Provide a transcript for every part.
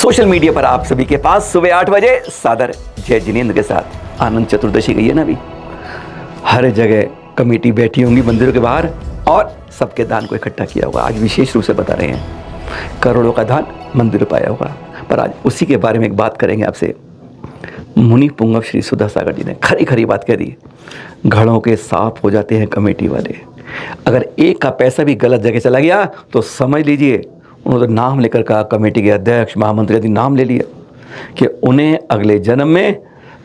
Social media पर आप सभी के पास सुबह 8 बजे सादर जय जिनेंद्र के साथ आनंद चतुर्दशी गई है ना अभी। हर जगह कमेटी बैठी होंगी मंदिरों के बाहर और सबके दान को इकट्ठा किया होगा। आज विशेष रूप से बता रहे हैं करोड़ों का दान मंदिर में पाया होगा। पर आज उसी के बारे में एक बात करेंगे आपसे। मुनि पुंगव श्री सुधा सागर जी ने खरी खरी बात कह दी। घड़ों के साफ हो जाते हैं कमेटी वाले। अगर एक का पैसा भी गलत जगह चला गया तो समझ लीजिए, उन्होंने तो नाम लेकर कहा, कमेटी के अध्यक्ष महामंत्री यदि नाम ले लिया कि उन्हें अगले जन्म में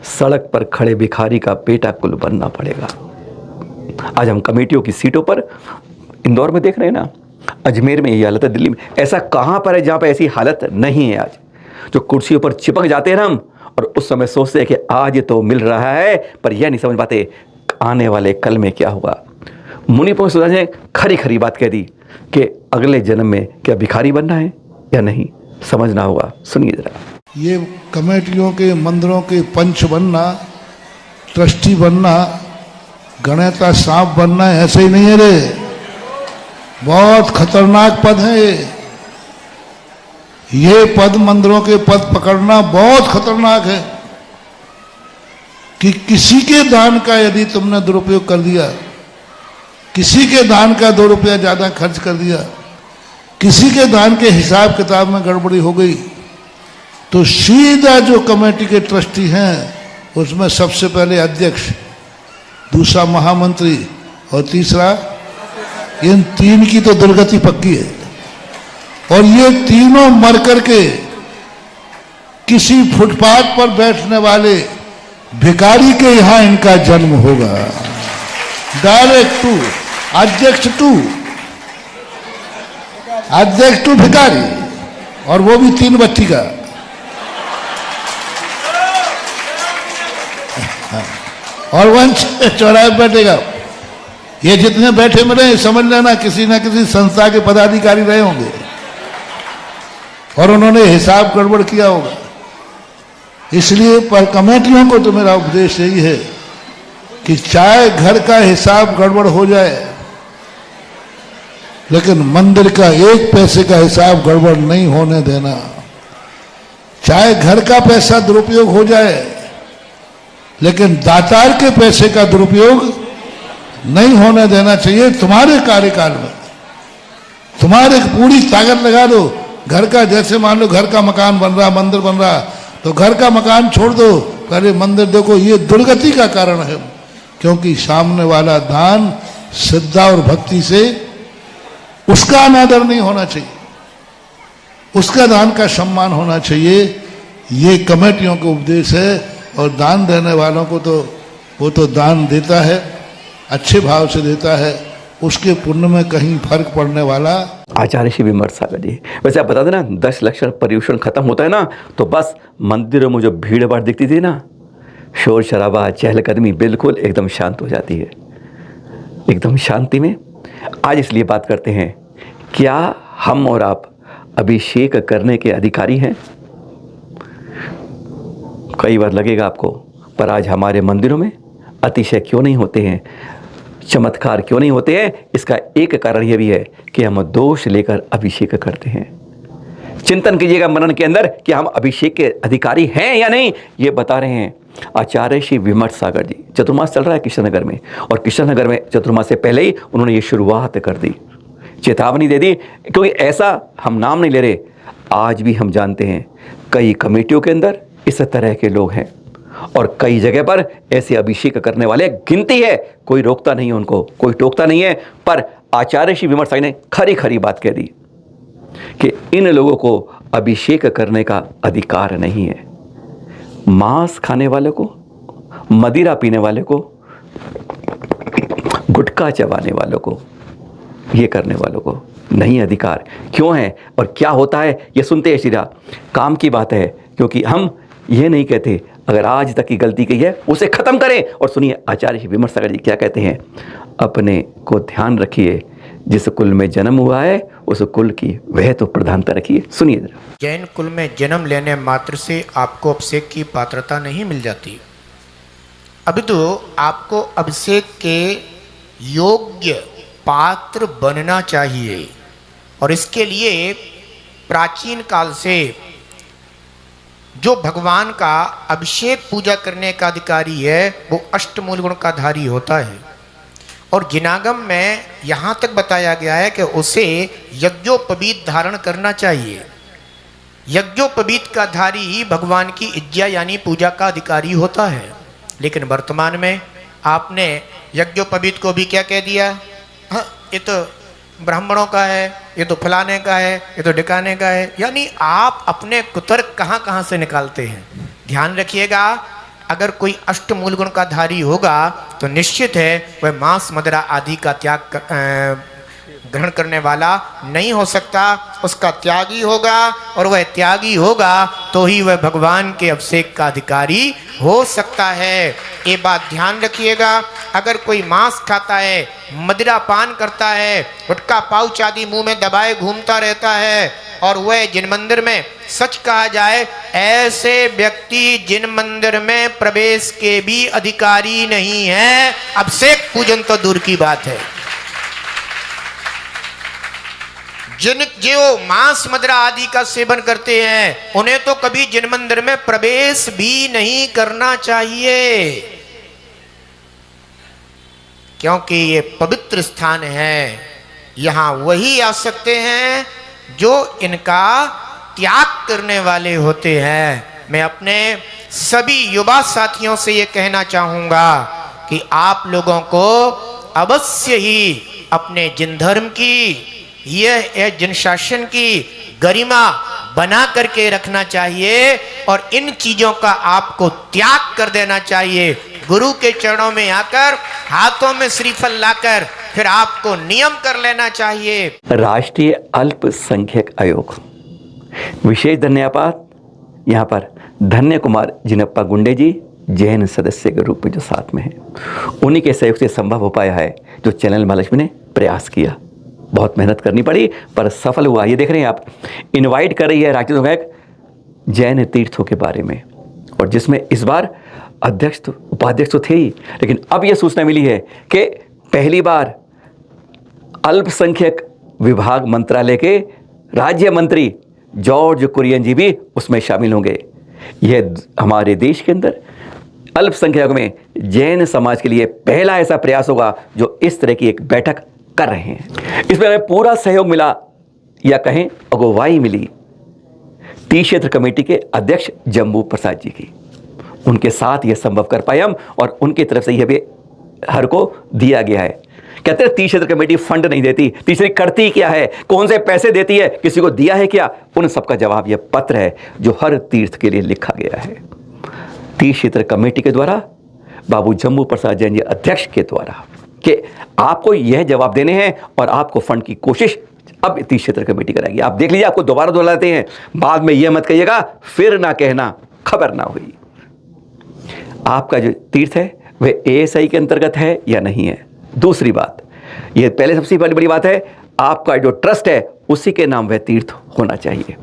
सड़क पर खड़े भिखारी का पेटा कुल बनना पड़ेगा। आज हम कमेटियों की सीटों पर इंदौर में देख रहे हैं ना, अजमेर में ये हालत है, दिल्ली में ऐसा कहाँ पर है जहाँ पर ऐसी हालत नहीं है। आज जो कुर्सियों पर चिपक जाते हैं हम और उस समय सोचते हैं कि आज तो मिल रहा है, पर यह नहीं समझ पाते आने वाले कल में क्या होगा। मुनि पुंगव सुधा ने खरी खरी बात कह दी कि अगले जन्म में क्या भिखारी बनना है या नहीं, समझना होगा। सुनिए जरा। ये कमेटियों के मंदिरों के पंच बनना, ट्रस्टी बनना, गणेता सांप बनना ऐसे ही नहीं है रे, बहुत खतरनाक पद है ये पद, मंदिरों के पद पकड़ना बहुत खतरनाक है। कि किसी के दान का यदि तुमने दुरुपयोग कर दिया, किसी के दान का 2 रुपया ज्यादा खर्च कर दिया, किसी के दान के हिसाब किताब में गड़बड़ी हो गई, तो सीधा जो कमेटी के ट्रस्टी हैं उसमें सबसे पहले अध्यक्ष, दूसरा महामंत्री और तीसरा, इन 3 की तो दुर्गति पक्की है। और ये तीनों मर करके किसी फुटपाथ पर बैठने वाले भिखारी के यहां इनका जन्म होगा। डायरेक्ट टू अध्यक्ष टू भिखारी, और वो भी 3 बच्ची का। और वंश चौराहे बैठेगा। ये जितने बैठे में रहे समझ लेना किसी ना किसी संस्था के पदाधिकारी रहे होंगे और उन्होंने हिसाब गड़बड़ किया होगा। इसलिए पर कमेटियों को तो मेरा उपदेश यही है कि चाहे घर का हिसाब गड़बड़ हो जाए, लेकिन मंदिर का 1 पैसे का हिसाब गड़बड़ नहीं होने देना। चाहे घर का पैसा दुरुपयोग हो जाए, लेकिन दातार के पैसे का दुरुपयोग नहीं होने देना चाहिए। तुम्हारे कार्यकाल में तुम्हारे पूरी ताकत लगा दो। घर का, जैसे मान लो घर का मकान बन रहा, मंदिर बन रहा, तो घर का मकान छोड़ दो, अरे मंदिर देखो, ये दुर्गति का कारण है। क्योंकि सामने वाला दान श्रद्धा और भक्ति से, उसका अनादर नहीं होना चाहिए, उसका दान का सम्मान होना चाहिए। ये कमेटियों का उपदेश है। और दान देने वालों को तो वो तो दान देता है, अच्छे भाव से देता है, उसके पुण्य में कहीं फर्क पड़ने वाला। आचार्य श्री विमर्श सागर जी, वैसे आप बता देना 10 लक्षण पर्यूषण खत्म होता है ना, तो बस मंदिरों में जो भीड़ भाड़ दिखती थी ना, शोर शराबा चहलकदमी बिल्कुल एकदम शांत हो जाती है, एकदम शांति में। आज इसलिए बात करते हैं, क्या हम और आप अभिषेक करने के अधिकारी हैं? कई बार लगेगा आपको, पर आज हमारे मंदिरों में अतिशय क्यों नहीं होते हैं, चमत्कार क्यों नहीं होते हैं? इसका एक कारण यह भी है कि हम दोष लेकर अभिषेक करते हैं। चिंतन कीजिएगा मनन के अंदर कि हम अभिषेक के अधिकारी हैं या नहीं, ये बता रहे हैं आचार्य श्री विमर्श सागर जी। चतुर्मास चल रहा है कृष्णनगर में, और कृष्णनगर में चतुर्मास से पहले ही उन्होंने ये शुरुआत कर दी, चेतावनी दे दी। क्योंकि ऐसा हम नाम नहीं ले रहे, आज भी हम जानते हैं कई कमेटियों के अंदर इस तरह के लोग हैं और कई जगह पर ऐसे अभिषेक करने वाले गिनती है। कोई रोकता नहीं है उनको, कोई टोकता नहीं है। पर आचार्य श्री विमर्श सागर ने खरी खरी बात कह दी कि इन लोगों को अभिषेक करने का अधिकार नहीं है। मांस खाने वाले को, मदिरा पीने वाले को, गुटखा चबाने वालों को, ये करने वालों को नहीं अधिकार। क्यों है और क्या होता है ये सुनते हैं सीधा। काम की बात है, क्योंकि हम ये नहीं कहते अगर आज तक की गलती की है उसे खत्म करें। और सुनिए आचार्य श्री विमर्श सागर जी क्या कहते हैं, अपने को ध्यान रखिए, जिस कुल में जन्म हुआ है उस कुल की वह तो प्रधानता रखिए। सुनिए जरा। जैन कुल में जन्म लेने मात्र से आपको अभिषेक की पात्रता नहीं मिल जाती। अभी तो आपको अभिषेक के योग्य पात्र बनना चाहिए, और इसके लिए प्राचीन काल से जो भगवान का अभिषेक पूजा करने का अधिकारी है वो अष्टमूल गुण का धारी होता है। और जिनागम में यहाँ तक बताया गया है कि उसे यज्ञोपवीत धारण करना चाहिए। यज्ञोपवीत का धारी ही भगवान की इज्जा यानी पूजा का अधिकारी होता है। लेकिन वर्तमान में आपने यज्ञोपवीत को भी क्या कह दिया, हाँ ये तो ब्राह्मणों का है, ये तो फलाने का है, ये तो ढिकाने का है। यानी आप अपने कुतर्क कहाँ कहाँ से निकालते हैं। ध्यान रखिएगा, अगर कोई अष्टमूल गुण का धारी होगा तो निश्चित है वह मांस मदिरा आदि का त्याग ग्रहण करने वाला नहीं हो सकता, उसका त्यागी होगा। और वह त्यागी होगा तो ही वह भगवान के अभिषेक का अधिकारी हो सकता है। ये बात ध्यान रखिएगा। अगर कोई मांस खाता है, मदिरा पान करता है, गुटखा पाउच आदि मुंह में दबाए घूमता रहता है, और वह जिन मंदिर में सच कहा जाए ऐसे व्यक्ति जिन मंदिर में प्रवेश के भी अधिकारी नहीं है, अभिषेक पूजन तो दूर की बात है। जो मांस मदिरा आदि का सेवन करते हैं उन्हें तो कभी जिन मंदिर में प्रवेश भी नहीं करना चाहिए, क्योंकि ये पवित्र स्थान है। यहां वही आ सकते हैं जो इनका त्याग करने वाले होते हैं। मैं अपने सभी युवा साथियों से ये कहना चाहूंगा कि आप लोगों को अवश्य ही अपने जिन धर्म की यह जिन शासन की गरिमा बना करके रखना चाहिए, और इन चीजों का आपको त्याग कर देना चाहिए। गुरु के चरणों में आकर हाथों में श्रीफल लाकर फिर आपको नियम कर लेना चाहिए। राष्ट्रीय अल्पसंख्यक आयोग, विशेष धन्यवाद यहाँ पर धन्य कुमार जिनप्पा गुंडे जी जैन सदस्य के रूप में जो साथ में हैं, उन्हीं के सहयोग से संभव हो पाया है जो चैनल महालक्ष्मी ने प्रयास किया। बहुत मेहनत करनी पड़ी पर सफल हुआ। ये देख रहे हैं आप, इनवाइट कर रही है राष्ट्रीय जैन तीर्थों के बारे में, और जिसमें इस बार अध्यक्ष तो उपाध्यक्ष तो थे ही, लेकिन अब यह सूचना मिली है कि पहली बार अल्पसंख्यक विभाग मंत्रालय के राज्य मंत्री जॉर्ज कुरियन जी भी उसमें शामिल होंगे। यह हमारे देश के अंदर अल्पसंख्यकों में जैन समाज के लिए पहला ऐसा प्रयास होगा जो इस तरह की एक बैठक कर रहे हैं। इसमें हमें पूरा सहयोग मिला या कहें अगुवाई मिली टी क्षेत्र कमेटी के अध्यक्ष जम्बू प्रसाद जी की। उनके साथ यह संभव कर पाए हम, और उनकी तरफ से यह भी हर को दिया गया है। कहते हैं टी क्षेत्र कमेटी फंड नहीं देती, तीसरी करती क्या है, कौन से पैसे देती है, किसी को दिया है क्या, उन सबका जवाब यह पत्र है जो हर तीर्थ के लिए लिखा गया है टी क्षेत्र कमेटी के द्वारा, बाबू जम्बू प्रसाद जैन जी अध्यक्ष के द्वारा, कि आपको यह जवाब देने हैं और आपको फंड की कोशिश अब टी क्षेत्र कमेटी कराएगी। आप देख लीजिए, आपको दोबारा दोहराते हैं, बाद में यह मत कहिएगा फिर ना कहना खबर ना हुई। आपका जो तीर्थ है वह एएसआई के अंतर्गत है या नहीं है। दूसरी बात, यह पहले सबसे बड़ी बात है, आपका जो ट्रस्ट है उसी के नाम वह तीर्थ होना चाहिए।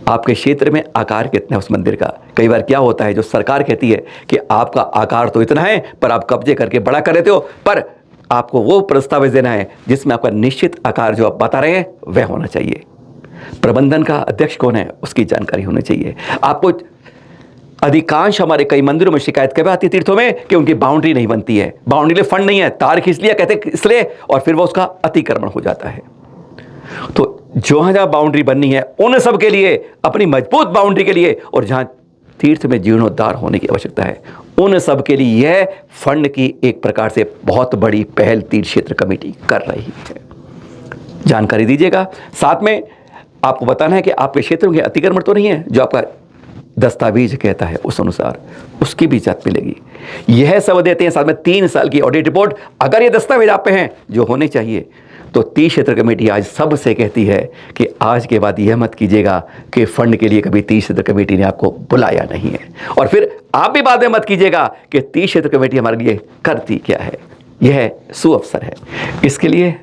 आपके क्षेत्र में आकार कितना है उस मंदिर का। कई बार क्या होता है, जो सरकार कहती है कि आपका आकार तो इतना है पर आप कब्जे करके बड़ा कर लेते हो, पर आपको वो प्रस्ताव देना है जिसमें आपका निश्चित आकार जो आप बता रहे हैं वह होना चाहिए। प्रबंधन का अध्यक्ष कौन है उसकी जानकारी होनी चाहिए आपको। अधिकांश हमारे कई मंदिरों में शिकायत कब आती है तीर्थों में कि उनकी बाउंड्री नहीं बनती है, बाउंड्री लिए फंड नहीं है, तार खींच लिया कहते इसलिए, और फिर वो उसका अतिक्रमण हो जाता है। तो जहां बाउंड्री बननी है उन सब के लिए, अपनी मजबूत बाउंड्री के लिए, और जहां तीर्थ में जीर्णोद्धार होने की आवश्यकता है उन सब के लिए यह फंड की एक प्रकार से बहुत बड़ी पहल तीर्थ क्षेत्र कमेटी कर रही है। जानकारी दीजिएगा। साथ में आपको बताना है कि आपके क्षेत्र में अतिक्रमण तो नहीं है, जो आपका दस्तावेज कहता है उस अनुसार उसकी भी जांच मिलेगी। यह सब देते हैं साथ में 3 साल की ऑडिट रिपोर्ट। अगर ये दस्तावेज आप पे हैं जो होने चाहिए, तो तीर्थ क्षेत्र कमेटी आज सबसे कहती है कि आज के बाद यह मत कीजिएगा कि फंड के लिए कभी तीर्थ क्षेत्र कमेटी ने आपको बुलाया नहीं है, और फिर आप भी बाद में मत कीजिएगा कि तीर्थ क्षेत्र कमेटी हमारे लिए करती क्या है। यह सुअवसर है। इसके लिए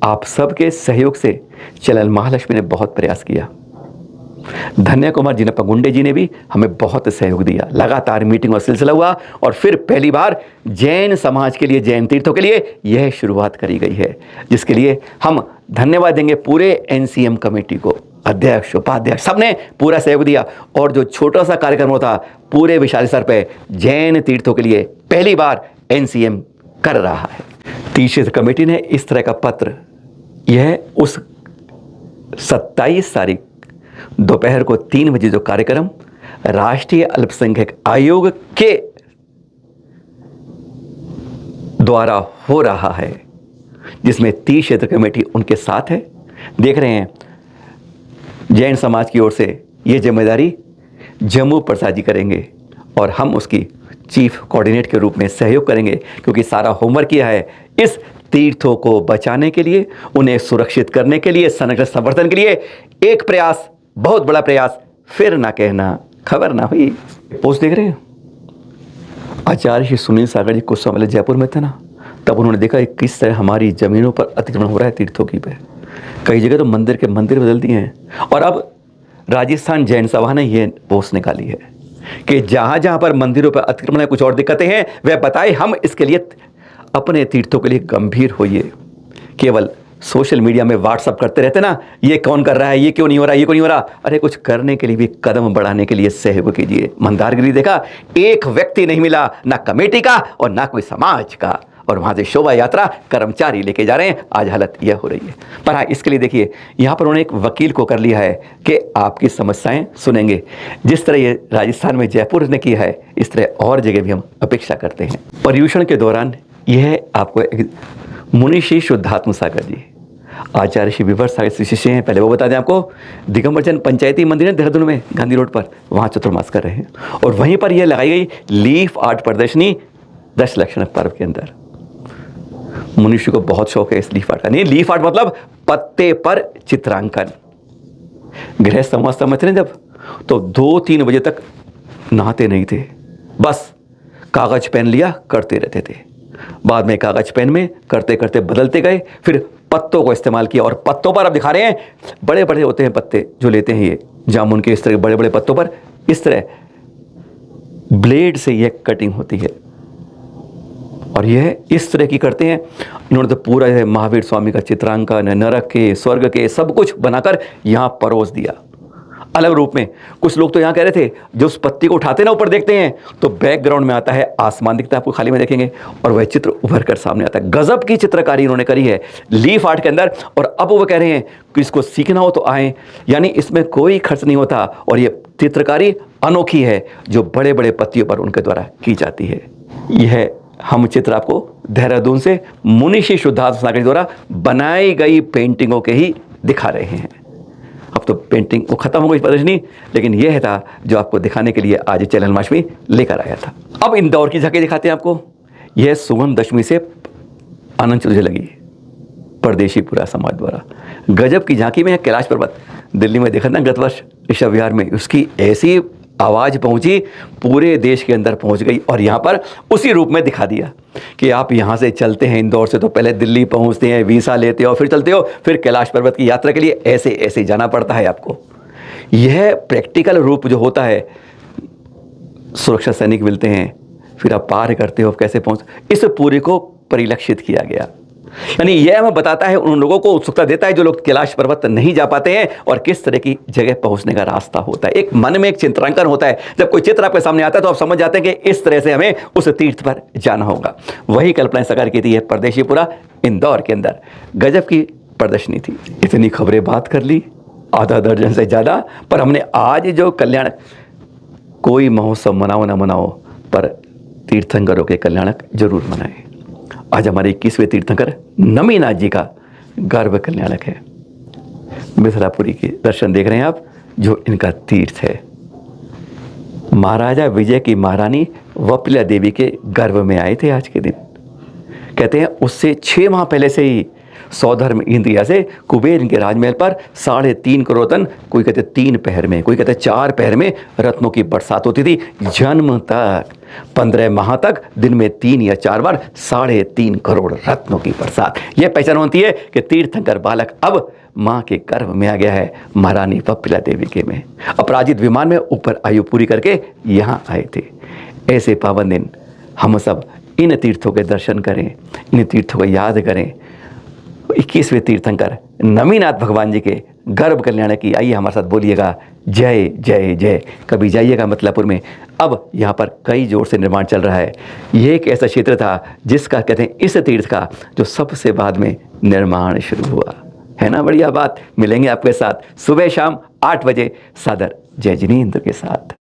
आप सबके सहयोग से चैनल महालक्ष्मी ने बहुत प्रयास किया। धन्य कुमार जिनप्पा गुंडे जी ने भी हमें बहुत सहयोग दिया। लगातार मीटिंग और सिलसिला हुआ, और फिर पहली बार जैन समाज के लिए, जैन तीर्थों के लिए यह शुरुआत करी गई है, जिसके लिए हम धन्यवाद देंगे पूरे एनसीएम कमेटी को। अध्यक्ष उपाध्यक्ष सबने पूरा सहयोग दिया और जो छोटा सा कार्यक्रम होता पूरे विशाल स्तर पे जैन तीर्थों के लिए पहली बार एनसीएम कर रहा है। तीर्थ कमेटी ने इस तरह का पत्र, यह उस 27 तारीख दोपहर को 3 बजे जो कार्यक्रम राष्ट्रीय अल्पसंख्यक आयोग के द्वारा हो रहा है, जिसमें तीर्थ क्षेत्र कमेटी उनके साथ है। देख रहे हैं जैन समाज की ओर से ये जिम्मेदारी जम्मू प्रसाद जी करेंगे और हम उसकी चीफ कोऑर्डिनेट के रूप में सहयोग करेंगे, क्योंकि सारा होमवर्क किया है इस तीर्थों को बचाने के लिए, उन्हें सुरक्षित करने के लिए, संरक्षण संवर्धन के लिए एक प्रयास, बहुत बड़ा प्रयास, फिर ना कहना खबर ना हुई। पोस्ट देख रहे हैं, आचार्य श्री सुनील सागर जी कुछ समय पहले जयपुर में थे ना, तब उन्होंने देखा किस तरह हमारी ज़मीनों पर अतिक्रमण हो रहा है तीर्थों की पे। कई जगह तो मंदिर के मंदिर बदल दिए हैं। और अब राजस्थान जैन सभा ने यह पोस्ट निकाली है कि जहाँ जहाँ पर मंदिरों पर अतिक्रमण है, कुछ और दिक्कतें हैं, वह बताए, हम इसके लिए अपने तीर्थों के लिए गंभीर होइए। केवल सोशल मीडिया में व्हाट्सअप करते रहते ना, ये कौन कर रहा है, ये क्यों नहीं हो रहा, ये क्यों नहीं हो रहा। अरे कुछ करने के लिए भी कदम बढ़ाने के लिए सहयोग कीजिए। मंदारगिरी देखा, एक व्यक्ति नहीं मिला, ना कमेटी का और ना कोई समाज का, और वहाँ से शोभा यात्रा कर्मचारी लेके जा रहे हैं। आज हालत यह हो रही है। पर हाँ, इसके लिए देखिए यहाँ पर उन्होंने एक वकील को कर लिया है कि आपकी समस्याएं सुनेंगे। जिस तरह ये राजस्थान में जयपुर ने किया है, इस तरह और जगह भी हम अपेक्षा करते हैं। पर्यूषण के दौरान यह आपको मुनिश्री शुद्धात्म सागर जी, आचार्य श्री विवर सागर श्री शिष्य हैं। पहले वो बता दें आपको, दिगंबर जैन पंचायती मंदिर है देहरादून में, गांधी रोड पर, वहाँ चतुर्मास कर रहे हैं। और वहीं पर यह लगाई गई लीफ आर्ट प्रदर्शनी 10 लक्षण पर्व के अंदर। मुनिश्री को बहुत शौक है इस लीफ आर्ट का। नहीं, लीफ आर्ट मतलब पत्ते पर चित्रांकन। गृहस्थ अवस्था में थे जब, तो 2-3 बजे तक नहाते नहीं थे, बस कागज पेन लिया करते रहते थे। बाद में कागज पेन में करते करते बदलते गए, फिर पत्तों को इस्तेमाल किया। और पत्तों पर अब दिखा रहे हैं, बड़े बड़े होते हैं पत्ते जो लेते हैं ये जामुन के, इस तरह बड़े बड़े पत्तों पर इस तरह ब्लेड से यह कटिंग होती है और यह इस तरह की करते हैं। इन्होंने तो पूरा है महावीर स्वामी का चित्रांकन, नरक के, स्वर्ग के, सब कुछ बनाकर यहाँ परोस दिया अलग रूप में। कुछ लोग तो यहाँ कह रहे थे, जो उस पत्ती को उठाते ना ऊपर देखते हैं तो बैकग्राउंड में आता है आसमान दिखता है आपको, खाली में देखेंगे, और वह चित्र उभर कर सामने आता है। गजब की चित्रकारी इन्होंने करी है लीफ आर्ट के अंदर। और अब वो कह रहे हैं कि इसको सीखना हो तो आए, यानी इसमें कोई खर्च नहीं होता और ये चित्रकारी अनोखी है जो बड़े बड़े पत्तियों पर उनके द्वारा की जाती है। यह हम चित्र आपको देहरादून से मुनिश्री शुद्धात्म सागर द्वारा बनाई गई पेंटिंगों के ही दिखा रहे हैं। अब तो पेंटिंग वो खत्म हो गई प्रदर्शनी, लेकिन यह था जो आपको दिखाने के लिए आज चैनल माशमी लेकर आया था। अब इंदौर की झांकी दिखाते हैं आपको। यह सुगम दशमी से अनंत चतुर्दशी लगी परदेशीपुरा समाज द्वारा। गजब की झांकी में कैलाश पर्वत दिल्ली में देखा ना गत वर्ष ऋषभ विहार में, उसकी ऐसी आवाज़ पहुंची पूरे देश के अंदर पहुंच गई और यहाँ पर उसी रूप में दिखा दिया कि आप यहाँ से चलते हैं इंदौर से तो पहले दिल्ली पहुँचते हैं, वीसा लेते हो, फिर चलते हो, फिर कैलाश पर्वत की यात्रा के लिए ऐसे ऐसे जाना पड़ता है आपको। यह प्रैक्टिकल रूप जो होता है, सुरक्षा सैनिक मिलते हैं, फिर आप पार करते हो, कैसे पहुँच, इस पूरे को परिलक्षित किया गया। यानी यह हमें बताता है, उन लोगों को उत्सुकता देता है जो लोग कैलाश पर्वत नहीं जा पाते हैं और किस तरह की जगह पहुंचने का रास्ता होता है। एक मन में एक चित्रांकन होता है, जब कोई चित्र आपके सामने आता है तो आप समझ जाते हैं कि इस तरह से हमें उस तीर्थ पर जाना होगा। वही कल्पना साकार की थी है परदेशीपुरा इंदौर के अंदर। गजब की प्रदर्शनी थी। इतनी खबरें बात कर ली, आधा दर्जन से ज़्यादा, पर हमने आज जो कल्याण, कोई महोत्सव मनाओ ना मनाओ पर तीर्थंकरों के कल्याणक जरूर मनाएं। आज हमारे 21वें तीर्थंकर नमीनाथ जी का गर्भ कल्याणक है। मिथिलापुरी के दर्शन देख रहे हैं आप, जो इनका तीर्थ है। महाराजा विजय की महारानी वपिला देवी के गर्भ में आए थे आज के दिन। कहते हैं उससे 6 माह पहले से ही सौधर्म इंद्रिया से कुबेर इनके राजमहल पर 3.5 करोड़ टन, कोई कहते 3 पहर में, कोई कहते 4 पहर में रत्नों की बरसात होती थी। जन्म तक 15 माह तक दिन में 3 या 4 बार 3.5 करोड़ रत्नों की बरसात। यह पहचान होती है कि तीर्थंकर बालक अब माँ के गर्भ में आ गया है, महारानी वपिला देवी के में। अपराजित विमान में ऊपर आयु पूरी करके यहाँ आए थे। ऐसे पावन दिन हम सब इन तीर्थों के दर्शन करें, इन तीर्थों को याद करें। 21वें तीर्थंकर नमीनाथ भगवान जी के गर्भ कल्याण की। आइए हमारे साथ बोलिएगा जय जय जय। कभी जाइएगा मतलापुर में, अब यहाँ पर कई जोर से निर्माण चल रहा है। ये एक ऐसा क्षेत्र था जिसका कहते हैं इस तीर्थ का जो सबसे बाद में निर्माण शुरू हुआ है ना। बढ़िया बात। मिलेंगे आपके साथ सुबह शाम 8 बजे सादर जय जिनेंद्र के साथ।